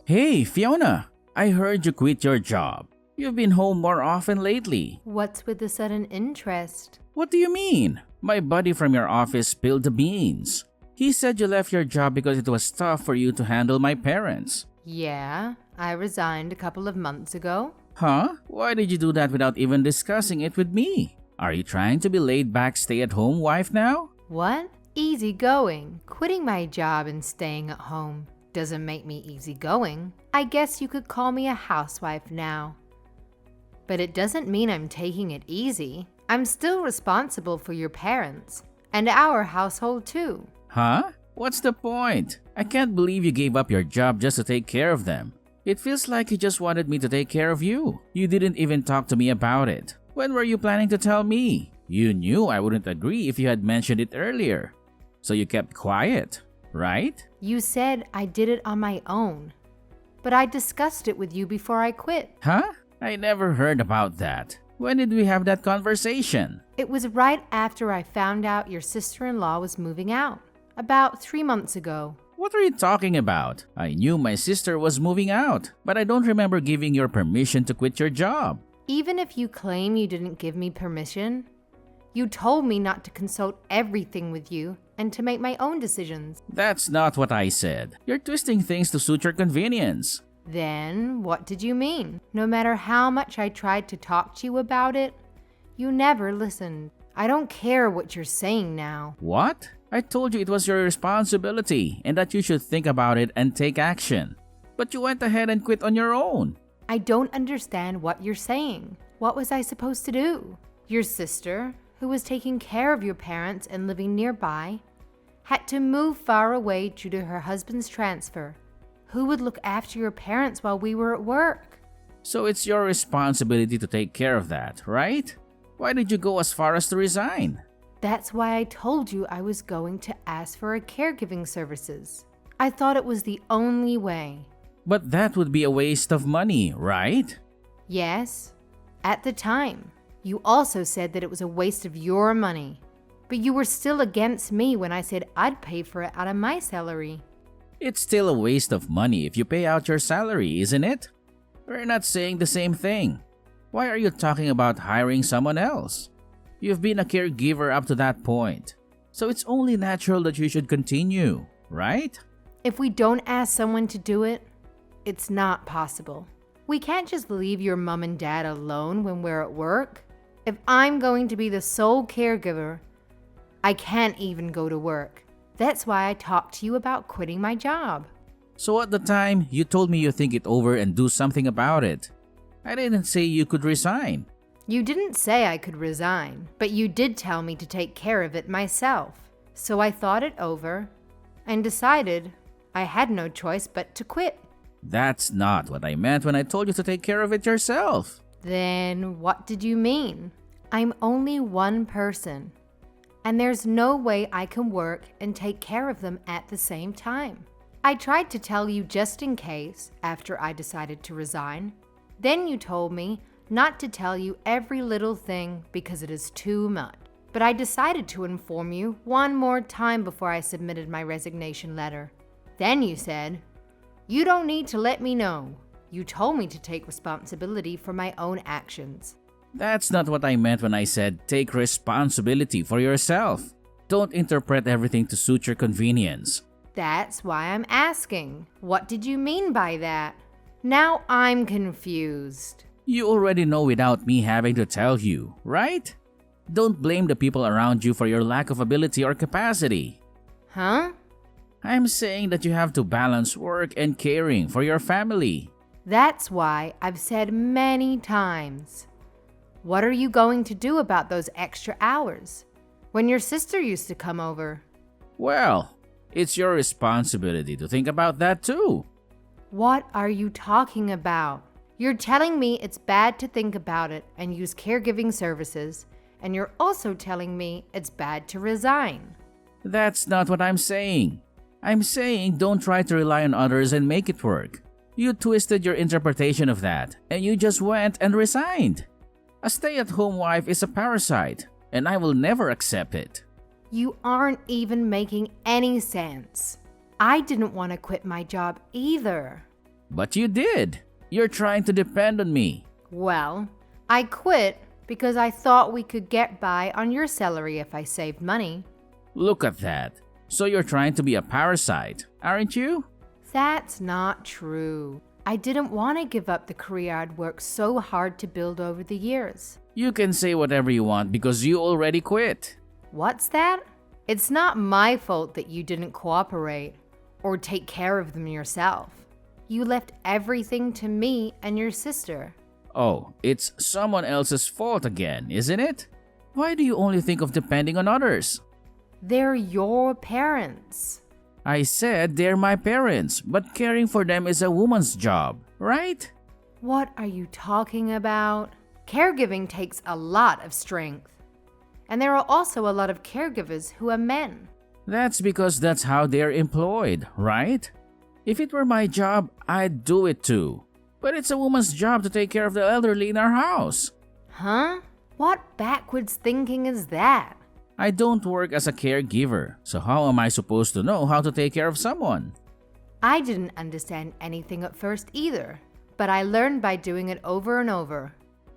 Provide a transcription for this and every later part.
Hey, Fiona, I heard you quit your job. You've been home more often lately. What's with the sudden interest? What do you mean? My buddy from your office spilled the beans. He said you left your job because it was tough for you to handle my parents. Yeah, I resigned a couple of months ago. Huh? Why did you do that without even discussing it with me? Are you trying to be laid-back stay-at-home wife now? What? Easy going. Quitting my job and staying at home doesn't make me easygoing. I guess you could call me a housewife now. But it doesn't mean I'm taking it easy. I'm still responsible for your parents and our household too. Huh? What's the point? I can't believe you gave up your job just to take care of them. It feels like you just wanted me to take care of you. You didn't even talk to me about it. When were you planning to tell me? You knew I wouldn't agree if you had mentioned it earlier. So you kept quiet, right? You said I did it on my own, but I discussed it with you before I quit. Huh? I never heard about that. When did we have that conversation? It was right after I found out your sister-in-law was moving out, about 3 months ago. What are you talking about? I knew my sister was moving out, but I don't remember giving your permission to quit your job. Even if you claim you didn't give me permission, you told me not to consult everything with you and to make my own decisions. That's not what I said. You're twisting things to suit your convenience. Then, what did you mean? No matter how much I tried to talk to you about it, you never listened. I don't care what you're saying now. What? I told you it was your responsibility and that you should think about it and take action. But you went ahead and quit on your own. I don't understand what you're saying. What was I supposed to do? Your sister, who was taking care of your parents and living nearby, had to move far away due to her husband's transfer. Who would look after your parents while we were at work? So it's your responsibility to take care of that, right? Why did you go as far as to resign? That's why I told you I was going to ask for a caregiving services. I thought it was the only way. But that would be a waste of money, right? Yes, at the time. You also said that it was a waste of your money. But you were still against me when I said I'd pay for it out of my salary. It's still a waste of money if you pay out your salary, isn't it? We're not saying the same thing. Why are you talking about hiring someone else? You've been a caregiver up to that point. So it's only natural that you should continue, right? If we don't ask someone to do it, it's not possible. We can't just leave your mom and dad alone when we're at work. If I'm going to be the sole caregiver, I can't even go to work. That's why I talked to you about quitting my job. So at the time, you told me you think it over and do something about it. I didn't say you could resign. You didn't say I could resign, but you did tell me to take care of it myself. So I thought it over and decided I had no choice but to quit. That's not what I meant when I told you to take care of it yourself. Then what did you mean? I'm only one person, and there's no way I can work and take care of them at the same time. I tried to tell you just in case after I decided to resign. Then you told me not to tell you every little thing because it is too much. But I decided to inform you one more time before I submitted my resignation letter. Then you said, "You don't need to let me know. You told me to take responsibility for my own actions." That's not what I meant when I said take responsibility for yourself. Don't interpret everything to suit your convenience. That's why I'm asking. What did you mean by that? Now I'm confused. You already know without me having to tell you, right? Don't blame the people around you for your lack of ability or capacity. Huh? I'm saying that you have to balance work and caring for your family. That's why I've said many times. What are you going to do about those extra hours when your sister used to come over? Well, it's your responsibility to think about that too. What are you talking about? You're telling me it's bad to think about it and use caregiving services, and you're also telling me it's bad to resign. That's not what I'm saying. I'm saying don't try to rely on others and make it work. You twisted your interpretation of that, and you just went and resigned. A stay-at-home wife is a parasite, and I will never accept it. You aren't even making any sense. I didn't want to quit my job either. But you did. You're trying to depend on me. Well, I quit because I thought we could get by on your salary if I saved money. Look at that. So you're trying to be a parasite, aren't you? That's not true. I didn't want to give up the career I'd worked so hard to build over the years. You can say whatever you want because you already quit. What's that? It's not my fault that you didn't cooperate or take care of them yourself. You left everything to me and your sister. Oh, it's someone else's fault again, isn't it? Why do you only think of depending on others? They're your parents. I said they're my parents, but caring for them is a woman's job, right? What are you talking about? Caregiving takes a lot of strength. And there are also a lot of caregivers who are men. That's because that's how they're employed, right? If it were my job, I'd do it too. But it's a woman's job to take care of the elderly in our house. Huh? What backwards thinking is that? I don't work as a caregiver, so how am I supposed to know how to take care of someone? I didn't understand anything at first either, but I learned by doing it over and over.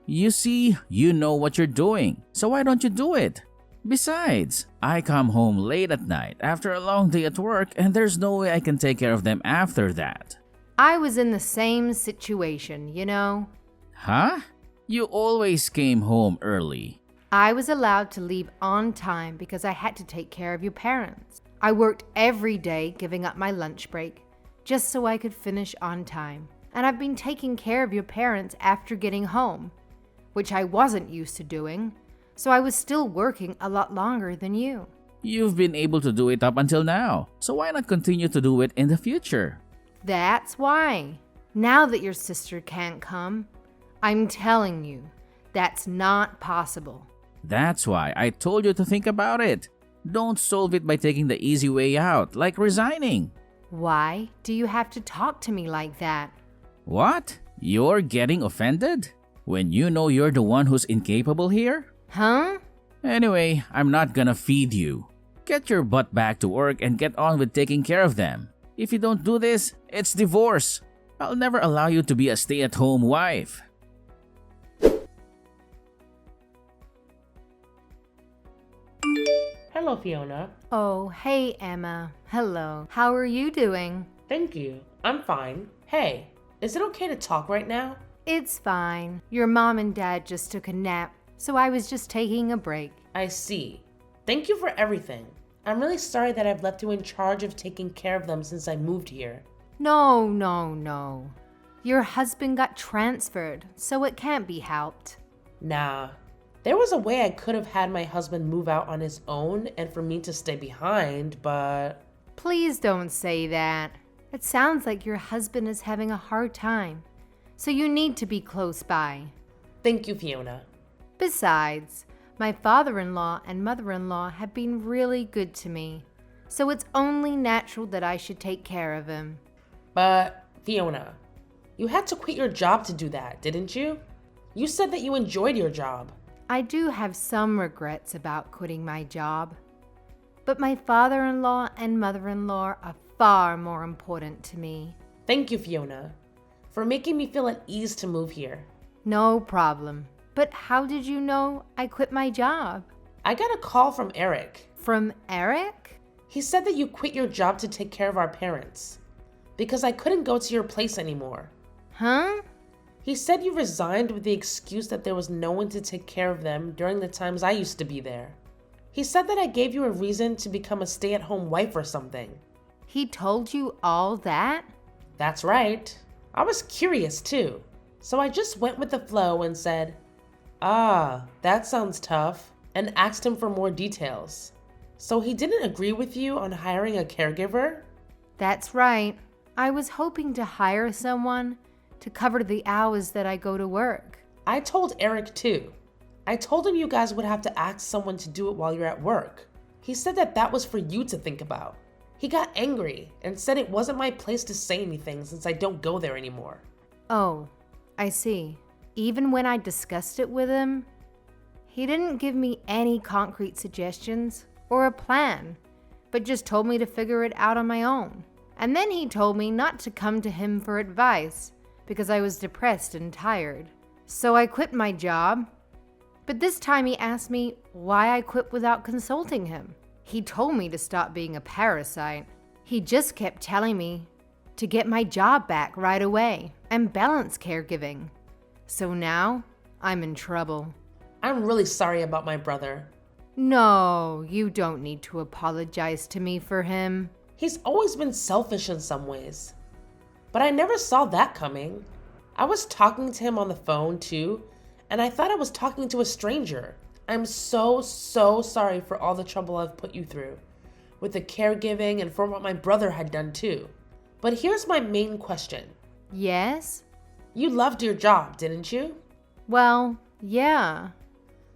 You see, you know what you're doing, so why don't you do it? Besides, I come home late at night after a long day at work and there's no way I can take care of them after that. I was in the same situation, you know. Huh? You always came home early. I was allowed to leave on time because I had to take care of your parents. I worked every day giving up my lunch break just so I could finish on time. And I've been taking care of your parents after getting home, which I wasn't used to doing, so I was still working a lot longer than you. You've been able to do it up until now, so why not continue to do it in the future? That's why. Now that your sister can't come, I'm telling you, that's not possible. That's why I told you to think about it. Don't solve it by taking the easy way out, like resigning. Why do you have to talk to me like that? What? You're getting offended? When you know you're the one who's incapable here? Huh? Anyway, I'm not gonna feed you. Get your butt back to work and get on with taking care of them. If you don't do this, it's divorce. I'll never allow you to be a stay-at-home wife. Hello, Fiona. Oh, hey, Emma. Hello. How are you doing? Thank you. I'm fine. Hey, is it okay to talk right now? It's fine. Your mom and dad just took a nap, so I was just taking a break. I see. Thank you for everything. I'm really sorry that I've left you in charge of taking care of them since I moved here. No. Your husband got transferred, so it can't be helped. Nah. There was a way I could have had my husband move out on his own and for me to stay behind, but... Please don't say that. It sounds like your husband is having a hard time, so you need to be close by. Thank you, Fiona. Besides, my father-in-law and mother-in-law have been really good to me, so it's only natural that I should take care of him. But, Fiona, you had to quit your job to do that, didn't you? You said that you enjoyed your job. I do have some regrets about quitting my job, but my father-in-law and mother-in-law are far more important to me. Thank you, Fiona, for making me feel at ease to move here. No problem. But how did you know I quit my job? I got a call from Eric. From Eric? He said that you quit your job to take care of our parents because I couldn't go to your place anymore. Huh? He said you resigned with the excuse that there was no one to take care of them during the times I used to be there. He said that I gave you a reason to become a stay-at-home wife or something. He told you all that? That's right. I was curious too. So I just went with the flow and said, that sounds tough, and asked him for more details. So he didn't agree with you on hiring a caregiver? That's right. I was hoping to hire someone to cover the hours that I go to work. I told Eric too. I told him you guys would have to ask someone to do it while you're at work. He said that that was for you to think about. He got angry and said it wasn't my place to say anything since I don't go there anymore. Oh, I see. Even when I discussed it with him, he didn't give me any concrete suggestions or a plan, but just told me to figure it out on my own. And then he told me not to come to him for advice because I was depressed and tired. So I quit my job. But this time he asked me why I quit without consulting him. He told me to stop being a parasite. He just kept telling me to get my job back right away and balance caregiving. So now I'm in trouble. I'm really sorry about my brother. No, you don't need to apologize to me for him. He's always been selfish in some ways. But I never saw that coming. I was talking to him on the phone too, and I thought I was talking to a stranger. I'm so sorry for all the trouble I've put you through, with the caregiving and for what my brother had done too. But here's my main question. Yes? You loved your job, didn't you? Well, yeah.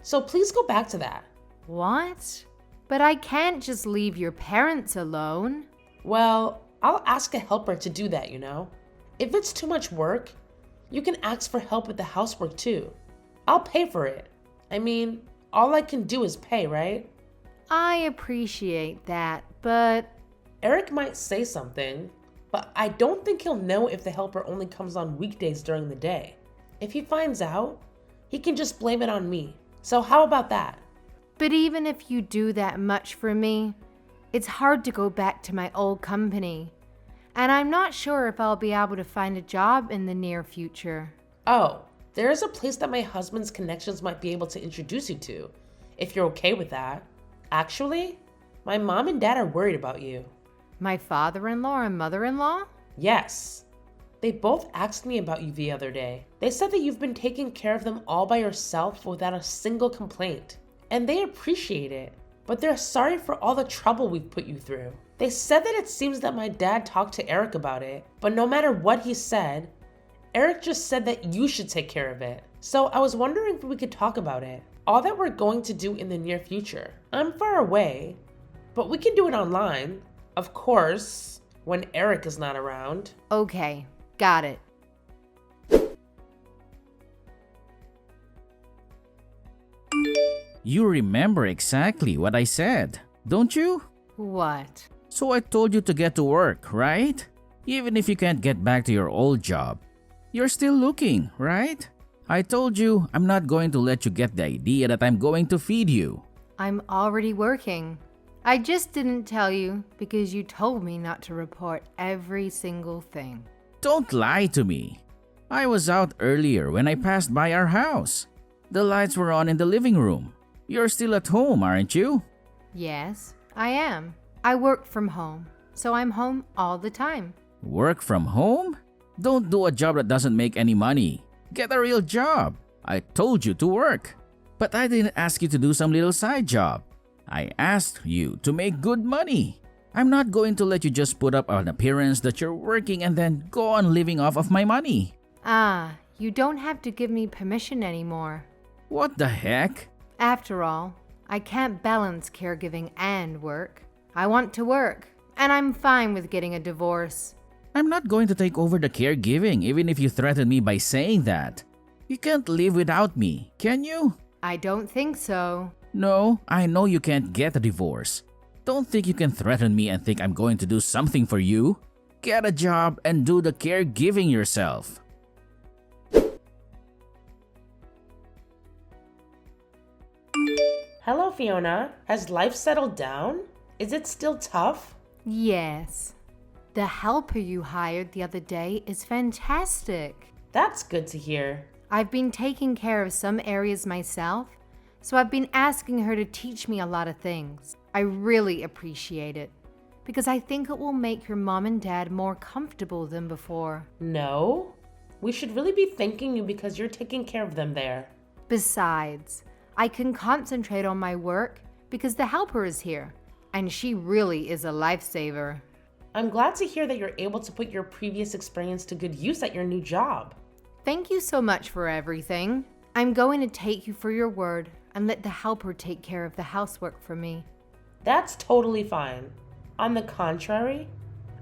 So please go back to that. What? But I can't just leave your parents alone. Well, I'll ask a helper to do that, you know. If it's too much work, you can ask for help with the housework too. I'll pay for it. I mean, all I can do is pay, right? I appreciate that, but Eric might say something, but I don't think he'll know if the helper only comes on weekdays during the day. If he finds out, he can just blame it on me. So how about that? But even if you do that much for me, it's hard to go back to my old company. And I'm not sure if I'll be able to find a job in the near future. Oh, there is a place that my husband's connections might be able to introduce you to, if you're okay with that. Actually, my mom and dad are worried about you. My father-in-law and mother-in-law? Yes. They both asked me about you the other day. They said that you've been taking care of them all by yourself without a single complaint. And they appreciate it, but they're sorry for all the trouble we've put you through. They said that it seems that my dad talked to Eric about it, but no matter what he said, Eric just said that you should take care of it. So I was wondering if we could talk about it. All that we're going to do in the near future. I'm far away, but we can do it online. Of course, when Eric is not around. Okay, got it. You remember exactly what I said, don't you? What? So I told you to get to work, right? Even if you can't get back to your old job. You're still looking, right? I told you I'm not going to let you get the idea that I'm going to feed you. I'm already working. I just didn't tell you because you told me not to report every single thing. Don't lie to me. I was out earlier when I passed by our house. The lights were on in the living room. You're still at home, aren't you? Yes, I am. I work from home, so I'm home all the time. Work from home? Don't do a job that doesn't make any money. Get a real job. I told you to work. But I didn't ask you to do some little side job. I asked you to make good money. I'm not going to let you just put up an appearance that you're working and then go on living off of my money. You don't have to give me permission anymore. What the heck? After all, I can't balance caregiving and work. I want to work, and I'm fine with getting a divorce. I'm not going to take over the caregiving even if you threaten me by saying that. You can't live without me, can you? I don't think so. No, I know you can't get a divorce. Don't think you can threaten me and think I'm going to do something for you. Get a job and do the caregiving yourself. Hello, Fiona. Has life settled down? Is it still tough? Yes. The helper you hired the other day is fantastic. That's good to hear. I've been taking care of some areas myself, so I've been asking her to teach me a lot of things. I really appreciate it, because I think it will make your mom and dad more comfortable than before. No, we should really be thanking you because you're taking care of them there. Besides, I can concentrate on my work because the helper is here, and she really is a lifesaver. I'm glad to hear that you're able to put your previous experience to good use at your new job. Thank you so much for everything. I'm going to take you for your word and let the helper take care of the housework for me. That's totally fine. On the contrary,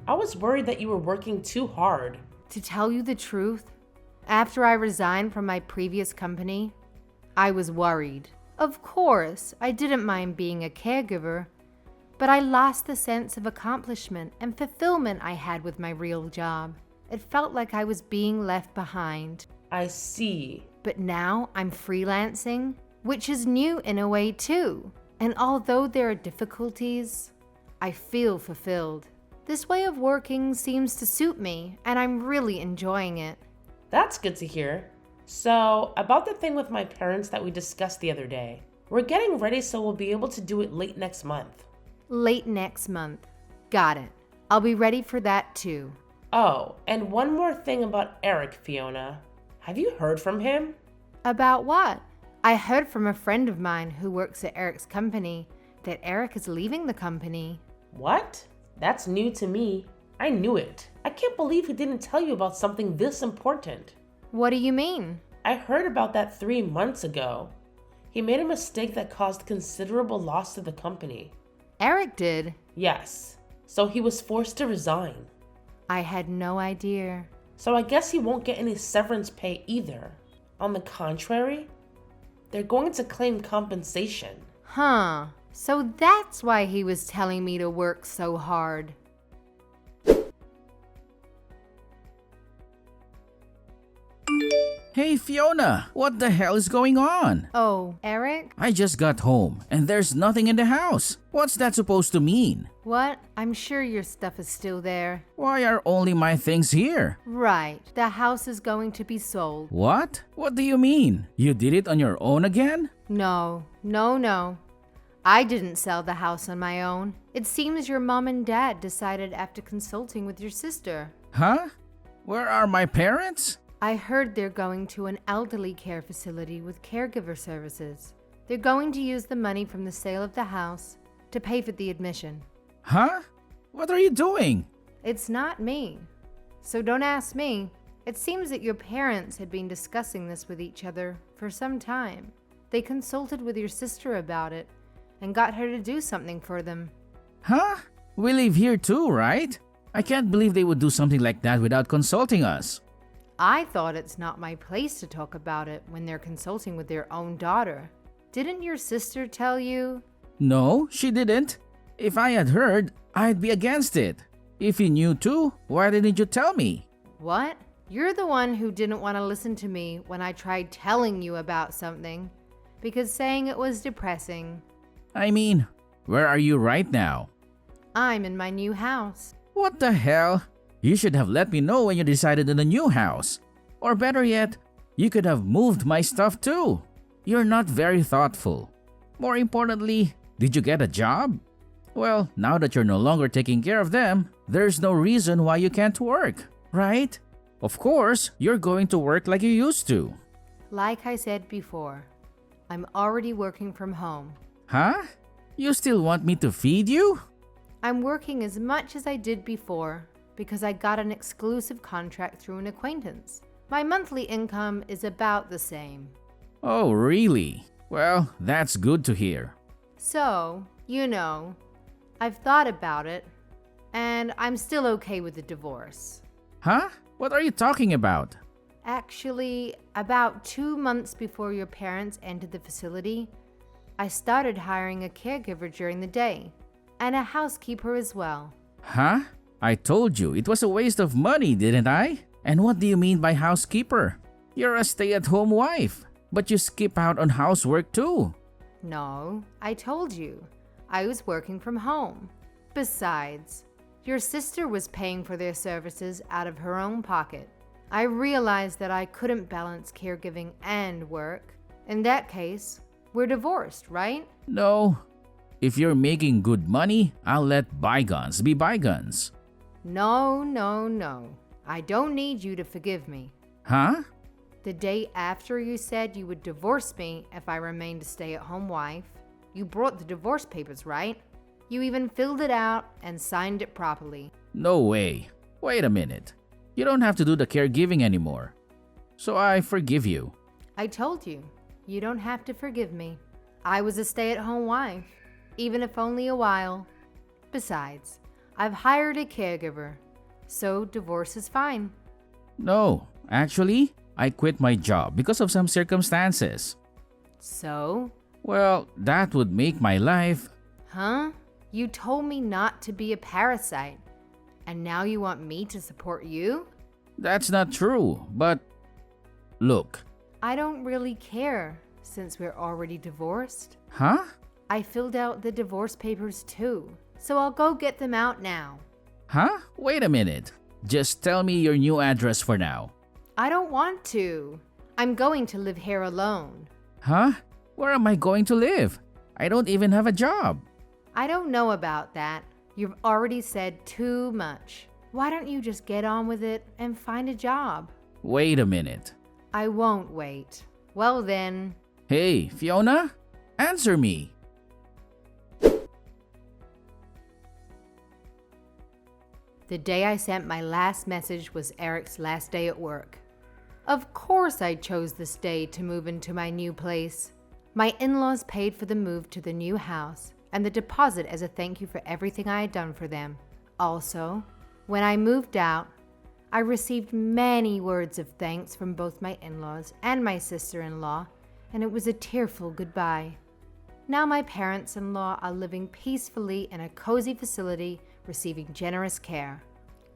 I was worried that you were working too hard. To tell you the truth, after I resigned from my previous company, I was worried. Of course, I didn't mind being a caregiver, but I lost the sense of accomplishment and fulfillment I had with my real job. It felt like I was being left behind. I see. But now I'm freelancing, which is new in a way too. And although there are difficulties, I feel fulfilled. This way of working seems to suit me, and I'm really enjoying it. That's good to hear. So, about the thing with my parents that we discussed the other day. We're getting ready so we'll be able to do it late next month. Late next month. Got it. I'll be ready for that too. Oh, and one more thing about Eric, Fiona. Have you heard from him? About what? I heard from a friend of mine who works at Eric's company that Eric is leaving the company. What? That's new to me. I knew it. I can't believe he didn't tell you about something this important. What do you mean? I heard about that 3 months ago. He made a mistake that caused considerable loss to the company. Eric did? Yes. So he was forced to resign. I had no idea. So I guess he won't get any severance pay either. On the contrary, they're going to claim compensation. Huh. So that's why he was telling me to work so hard. Hey Fiona, what the hell is going on? Oh, Eric? I just got home and there's nothing in the house. What's that supposed to mean? What? I'm sure your stuff is still there. Why are only my things here? Right. The house is going to be sold. What? What do you mean? You did it on your own again? No. I didn't sell the house on my own. It seems your mom and dad decided after consulting with your sister. Huh? Where are my parents? I heard they're going to an elderly care facility with caregiver services. They're going to use the money from the sale of the house to pay for the admission. Huh? What are you doing? It's not me. So don't ask me. It seems that your parents had been discussing this with each other for some time. They consulted with your sister about it and got her to do something for them. Huh? We live here too, right? I can't believe they would do something like that without consulting us. I thought it's not my place to talk about it when they're consulting with their own daughter. Didn't your sister tell you? No, she didn't. If I had heard, I'd be against it. If you knew too, why didn't you tell me? What? You're the one who didn't want to listen to me when I tried telling you about something, because saying it was depressing. I mean, where are you right now? I'm in my new house. What the hell? You should have let me know when you decided on the new house. Or better yet, you could have moved my stuff too. You're not very thoughtful. More importantly, did you get a job? Well, now that you're no longer taking care of them, there's no reason why you can't work, right? Of course, you're going to work like you used to. Like I said before, I'm already working from home. Huh? You still want me to feed you? I'm working as much as I did before because I got an exclusive contract through an acquaintance. My monthly income is about the same. Oh, really? Well, that's good to hear. So, I've thought about it, and I'm still okay with the divorce. Huh? What are you talking about? Actually, about 2 months before your parents entered the facility, I started hiring a caregiver during the day, and a housekeeper as well. Huh? I told you it was a waste of money, didn't I? And what do you mean by housekeeper? You're a stay-at-home wife, but you skip out on housework too. No, I told you. I was working from home. Besides, your sister was paying for their services out of her own pocket. I realized that I couldn't balance caregiving and work. In that case, we're divorced, right? No. If you're making good money, I'll let bygones be bygones. No. I don't need you to forgive me. Huh? The day after you said you would divorce me if I remained a stay-at-home wife, you brought the divorce papers, right? You even filled it out and signed it properly. No way. Wait a minute. You don't have to do the caregiving anymore. So I forgive you. I told you, you don't have to forgive me. I was a stay-at-home wife, even if only a while. Besides, I've hired a caregiver, so divorce is fine. No, actually, I quit my job because of some circumstances. So? Well, that would make my life... Huh? You told me not to be a parasite, and now you want me to support you? That's not true, but look. I don't really care since we're already divorced. Huh? I filled out the divorce papers too, so I'll go get them out now. Huh? Wait a minute. Just tell me your new address for now. I don't want to. I'm going to live here alone. Huh? Where am I going to live? I don't even have a job. I don't know about that. You've already said too much. Why don't you just get on with it and find a job? Wait a minute. I won't wait. Well then. Hey, Fiona? Answer me. The day I sent my last message was Eric's last day at work. Of course I chose this day to move into my new place. My in-laws paid for the move to the new house and the deposit as a thank you for everything I had done for them. Also, when I moved out, I received many words of thanks from both my in-laws and my sister-in-law, and it was a tearful goodbye. Now my parents-in-law are living peacefully in a cozy facility, receiving generous care.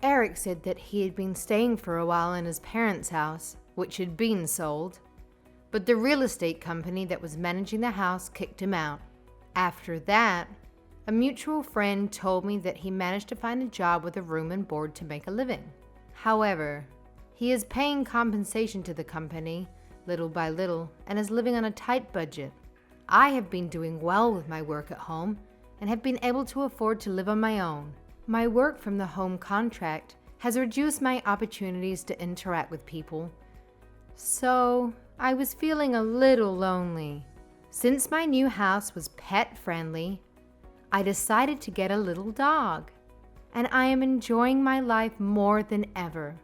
Eric said that he had been staying for a while in his parents' house, which had been sold, but the real estate company that was managing the house kicked him out. After that, a mutual friend told me that he managed to find a job with a room and board to make a living. However, he is paying compensation to the company, little by little, and is living on a tight budget. I have been doing well with my work at home and have been able to afford to live on my own. My work from the home contract has reduced my opportunities to interact with people, so I was feeling a little lonely. Since my new house was pet-friendly, I decided to get a little dog, and I am enjoying my life more than ever.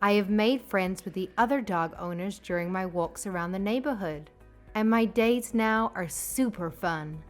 I have made friends with the other dog owners during my walks around the neighborhood, and my days now are super fun.